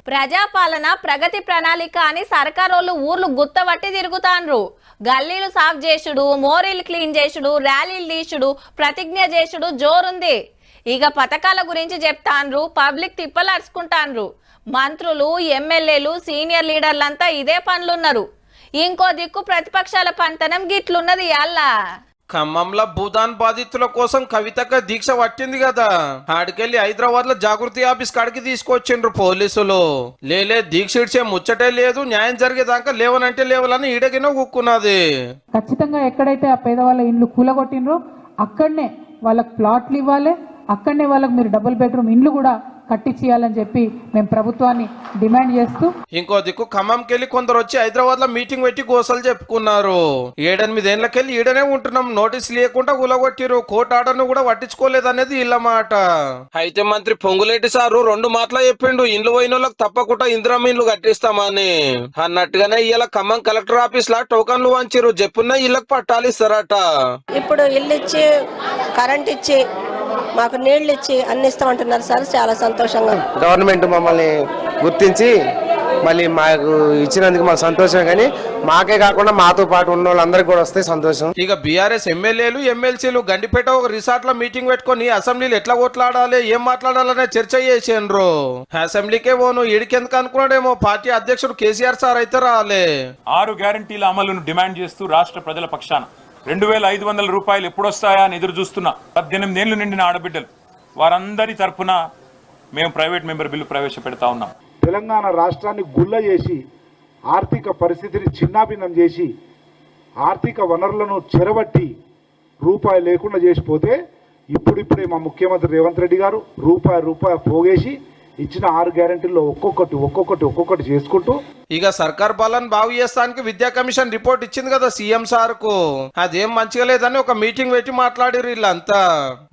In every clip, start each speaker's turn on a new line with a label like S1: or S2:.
S1: ప్రజాపాలన ప్రగతి ప్రణాళిక అని సర్కారోళ్ళు ఊర్లు గుత్తవట్టి తిరుగుతాండ్రు. గల్లీలు సాఫ్ చేసుడు, మోరీలు క్లీన్ చేసుడు, ర్యాలీలు తీసుడు, ప్రతిజ్ఞ చేసుడు జోరుంది. ఇక పథకాల గురించి చెప్తాండ్రు, పబ్లిక్ తిప్పలు అరుచుకుంటాండ్రు. మంత్రులు, ఎమ్మెల్యేలు, సీనియర్ లీడర్లంతా ఇదే పనులున్నారు. ఇంకో దిక్కు ప్రతిపక్షాల పంతనం గిట్లున్నది. అల్లా
S2: ఖమ్మంలో భూతాన్ బాధితుల కోసం కవితక్క దీక్ష పట్టింది కదా, ఆడికెళ్ళి హైదరాబాద్ లో జాగృతి ఆఫీస్ కాడికి తీసుకొచ్చిండ్రు పోలీసులు. లేలే దీక్ష ఇచ్చే ముచ్చటే లేదు, న్యాయం జరిగేదాకా లేవనంటే లేవాలని ఈడగిన కూక్కున్నది.
S3: ఖచ్చితంగా ఎక్కడైతే ఆ పేదవాళ్ళ ఇండ్లు కూలగొట్టినరో అక్కడనే వాళ్ళకి ప్లాట్లు ఇవ్వాలి, అక్కడనే వాళ్ళకి మీరు డబుల్ బెడ్రూమ్ ఇండ్లు కూడా కట్టించాలని చెప్పి మేము ప్రభుత్వాన్ని డిమాండ్ చేస్తూ,
S2: ఇంకో దిక్కు ఖమ్మంకెళ్ళి కొందరు వచ్చి హైదరాబాద్ లో మీటింగ్ పెట్టి గోసలు చెప్పుకున్నారు. 7-8 ఏళ్లకెళ్ళి ఈడనే ఉంటున్నాం, నోటీస్ లేకుండా కూలగొట్టిరు, కోర్టు ఆర్డర్ ను కూడా పట్టించుకోలేదనేది ఇళ్ళ మాట. అయితే మంత్రి పొంగులేటి సారు 2 మాటలు చెప్పిండు, ఇండ్లు పోయిన వాళ్ళకి తప్పకుండా ఇందిరమ్మ ఇండ్లు కట్టిస్తామని అన్నట్టుగానే ఇవాళ ఖమ్మం కలెక్టర్ ఆఫీస్ లా టోకన్లు వంచిరు, చెప్పున్న ఇళ్ళకి పట్టాలు ఇస్తారట.
S4: ఇప్పుడు ఇల్లు ఇచ్చి కరెంట్ ఇచ్చి మాకు నీళ్లు ఇచ్చి అన్ని ఇస్తామంటున్నారు సార్. చాలా సంతోషంగా
S5: గవర్నమెంట్ మమ్మల్ని గుర్తించి మళ్ళీ మాకు ఇచ్చినందుకు మాకు సంతోషం, కానీ మాకే కాకుండా మాతో పాటు ఉన్న వాళ్ళందరికీ కూడా వస్తే సంతోషం.
S2: ఇక బీఆర్ఎస్ ఎమ్మెల్యేలు, ఎమ్మెల్సీలు గండిపేట ఒక రిసార్ట్ లో మీటింగ్ పెట్టుకుని అసెంబ్లీలో ఎట్లా కొట్లాడాలి, ఏం మాట్లాడాలనే చర్చ చేసిండ్రు. అసెంబ్లీకే పోను ఈడికెందుకు అనుకున్నాడేమో పార్టీ అధ్యక్షుడు కేసీఆర్ సార్ అయితే రాలే.
S6: 6 గ్యారంటీల అమలును డిమాండ్ చేస్తూ రాష్ట్ర ప్రజల పక్షాన 2500 రూపాయలు ఎప్పుడొస్తాయా అని ఎదురు చూస్తున్న 18 ఏళ్లు నిండిన ఆడబిడ్డలు వారందరి తరఫున మేము ప్రైవేట్ మెంబర్ బిల్లు ప్రవేశపెడతా ఉన్నాం.
S7: తెలంగాణ రాష్ట్రాన్ని గుల్ల చేసి, ఆర్థిక పరిస్థితిని చిన్నాభిన్నం చేసి, ఆర్థిక వనరులను చెరబట్టి రూపాయి లేకుండా చేసిపోతే ఇప్పుడిప్పుడే మా ముఖ్యమంత్రి రేవంత్ రెడ్డి గారు రూపాయి పోగేసి ఇచ్చిన 6 గ్యారెంటీల్లో ఒక్కొక్కటి చేసుకుంటూ
S2: ఇక సర్కార్ పాలన బాగు చేస్తానికి విద్యా కమిషన్ రిపోర్ట్ ఇచ్చింది కదా సీఎం సార్ కు, అదేం మంచిగా లేదని ఒక మీటింగ్ పెట్టి మాట్లాడిరు వీళ్ళంతా.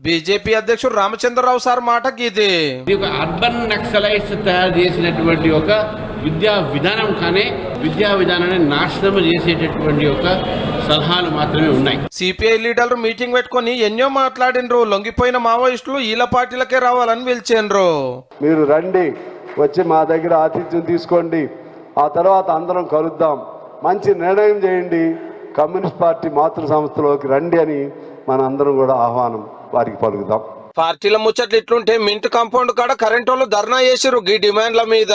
S2: బీజేపీ అధ్యక్షుడు రామచంద్రరావు సార్ మాట ఇది
S8: అర్బన్ నక్సలైట్స్ తయారు చేసినటువంటి ఒక విద్యా విధానం, కానీ విద్యా విధానాన్ని నాశనం చేసేటటువంటి ఒక సలహాలు మాత్రమే ఉన్నాయి.
S2: సిపిఐ లీడర్లు మీటింగ్ పెట్టుకుని ఎన్నో మాట్లాడినరు, లొంగిపోయిన మావోయిస్టులు ఈల పార్టీలకే రావాలని పిలిచిండ్రు.
S9: మీరు రండి, వచ్చి మా దగ్గర ఆతిథ్యం తీసుకోండి, ఆ తర్వాత అందరం కలుద్దాం, మంచి నిర్ణయం చేయండి, కమ్యూనిస్ట్ పార్టీ మాతృ సంస్థలోకి రండి అని మన అందరం కూడా ఆహ్వానం వారికి పలుకుదాం.
S2: పార్టీల ముచ్చట్లు ఇట్లుంటే మింట్ కాంపౌండ్ కాడ కరెంట్ వాళ్ళు ధర్నా చేసిరు ఈ డిమాండ్ల మీద.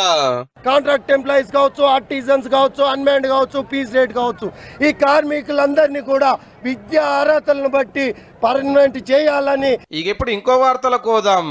S10: కాంట్రాక్ట్ ఎంప్లాయీస్ కావచ్చు, ఆర్టిజన్స్ కావచ్చు, అన్మ్యాన్డ్ కావచ్చు, పీస్ రేట్ కావచ్చు, ఈ కార్మికులందరినీ కూడా విద్యా అర్హతలను బట్టి పర్మనెంట్ చేయాలని.
S2: ఇక ఇప్పుడు ఇంకో వార్తలకు పోదాం.